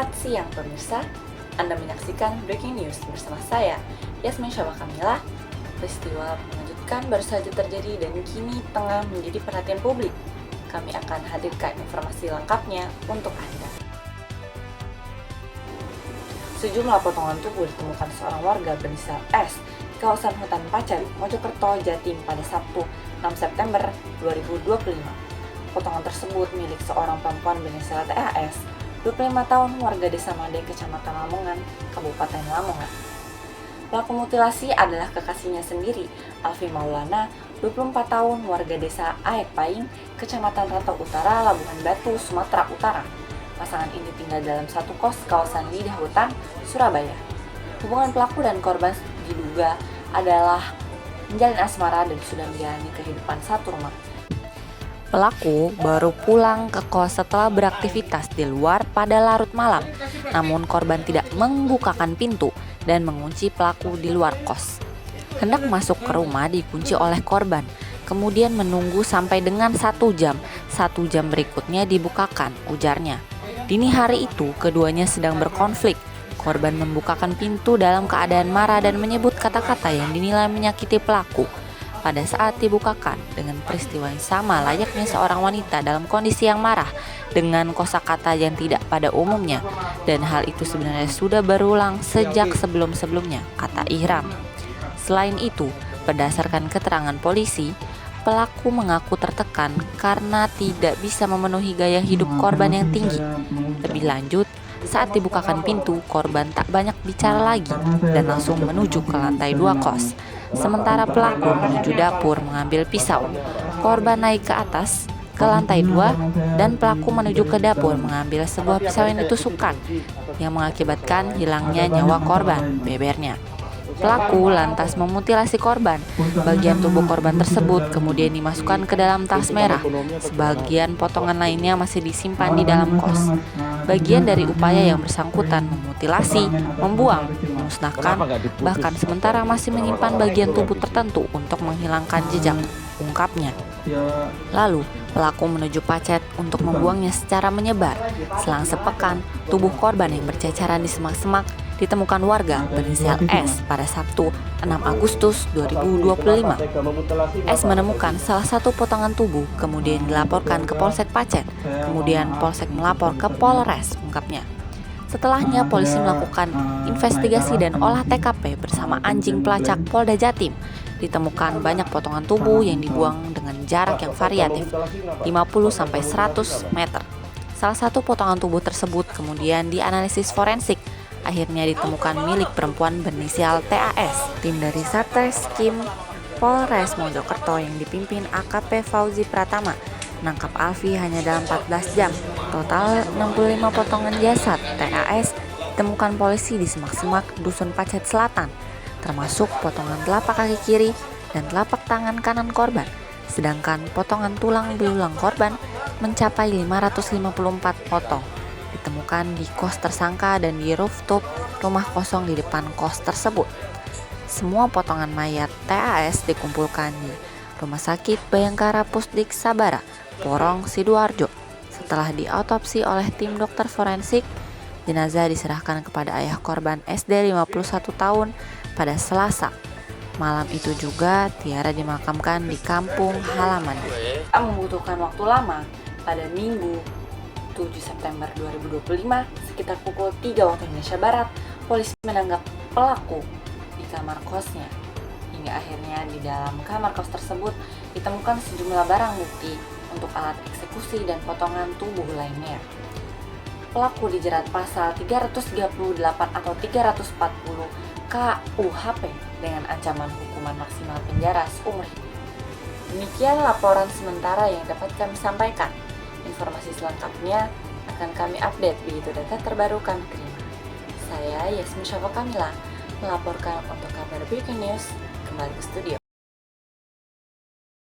Selamat siang pemirsa, Anda menyaksikan Breaking News bersama saya, Yasmin Syabah Kamila. Peristiwa mengejutkan baru saja terjadi dan kini tengah menjadi perhatian publik. Kami akan hadirkan informasi lengkapnya untuk Anda. Sejumlah potongan tubuh ditemukan seorang warga berinisial S di kawasan hutan Pacet, Mojokerto, Jatim pada Sabtu 6 September 2025. Potongan tersebut milik seorang perempuan berinisial TAS, 25 tahun, warga desa Madeng, Kecamatan Lamongan, Kabupaten Lamongan. Pelaku mutilasi adalah kekasihnya sendiri, Alfi Maulana, 24 tahun, warga desa Aek Paing, Kecamatan Rantau Utara, Labuhan Batu, Sumatera Utara. Pasangan ini tinggal dalam satu kos kawasan Lidah Hutan, Surabaya. Hubungan pelaku dan korban diduga adalah menjalin asmara dan sudah menjalani kehidupan satu rumah. Pelaku baru pulang ke kos setelah beraktivitas di luar pada larut malam, namun korban tidak membukakan pintu dan mengunci pelaku di luar kos. Hendak masuk ke rumah dikunci oleh korban, kemudian menunggu sampai dengan 1 jam. 1 jam berikutnya dibukakan, ujarnya. Dini hari itu keduanya sedang berkonflik. Korban membukakan pintu dalam keadaan marah dan menyebut kata-kata yang dinilai menyakiti pelaku. Pada saat dibukakan, dengan peristiwa yang sama layaknya seorang wanita dalam kondisi yang marah dengan kosakata yang tidak pada umumnya, dan hal itu sebenarnya sudah berulang sejak sebelum-sebelumnya, kata Ihram. Selain itu, berdasarkan keterangan polisi, pelaku mengaku tertekan karena tidak bisa memenuhi gaya hidup korban yang tinggi. Lebih lanjut, saat dibukakan pintu, korban tak banyak bicara lagi dan langsung menuju ke lantai 2 kos. Sementara pelaku menuju dapur mengambil pisau. Korban naik ke atas ke lantai 2 dan pelaku menuju ke dapur mengambil sebuah pisau yang ditusukkan yang mengakibatkan hilangnya nyawa korban, bebernya. Pelaku lantas memutilasi korban. Bagian tubuh korban tersebut kemudian dimasukkan ke dalam tas merah. Sebagian potongan lainnya masih disimpan di dalam kos. Bagian dari upaya yang bersangkutan memutilasi, membuang, memusnahkan, bahkan sementara masih menyimpan bagian tubuh tertentu untuk menghilangkan jejak, ungkapnya. Lalu, pelaku menuju Pacet untuk membuangnya secara menyebar. Selang sepekan, tubuh korban yang berceceran di semak-semak ditemukan warga berinisial S pada Sabtu 6 Agustus 2025. S menemukan salah satu potongan tubuh, kemudian dilaporkan ke Polsek Pacet, kemudian Polsek melapor ke Polres, ungkapnya. Setelahnya polisi melakukan investigasi dan olah TKP bersama anjing pelacak Polda Jatim. Ditemukan banyak potongan tubuh yang dibuang dengan jarak yang variatif, 50-100 meter. Salah satu potongan tubuh tersebut kemudian dianalisis forensik. Akhirnya ditemukan milik perempuan berinisial TAS. Tim dari Satreskrim Polres Mojokerto yang dipimpin AKP Fauzi Pratama menangkap Alfi hanya dalam 14 jam. Total 65 potongan jasad TAS ditemukan polisi di semak-semak Dusun Pacet Selatan, termasuk potongan telapak kaki kiri dan telapak tangan kanan korban. Sedangkan potongan tulang belulang korban mencapai 554 potong. Ditemukan di kos tersangka dan di rooftop rumah kosong di depan kos tersebut. Semua potongan mayat TAS dikumpulkan di Rumah Sakit Bayangkara Pusdik Sabara, Porong, Sidoarjo. Setelah diautopsi oleh tim dokter forensik, jenazah diserahkan kepada ayah korban SD 51 tahun pada Selasa. Malam itu juga Tiara dimakamkan di kampung halaman. Membutuhkan waktu lama. Pada Minggu 7 September 2025, sekitar pukul 3 waktu Indonesia Barat, polisi menangkap pelaku di kamar kosnya. Hingga akhirnya di dalam kamar kos tersebut ditemukan sejumlah barang bukti untuk alat eksekusi dan potongan tubuh lainnya. Pelaku dijerat pasal 338 atau 340 KUHP dengan ancaman hukuman maksimal penjara seumur hidup. Demikian laporan sementara yang dapat kami sampaikan. Informasi selengkapnya akan kami update begitu data terbaru kami terima. Saya Yasmin Syabah Kamila melaporkan untuk kabar Breaking News kembali ke studio.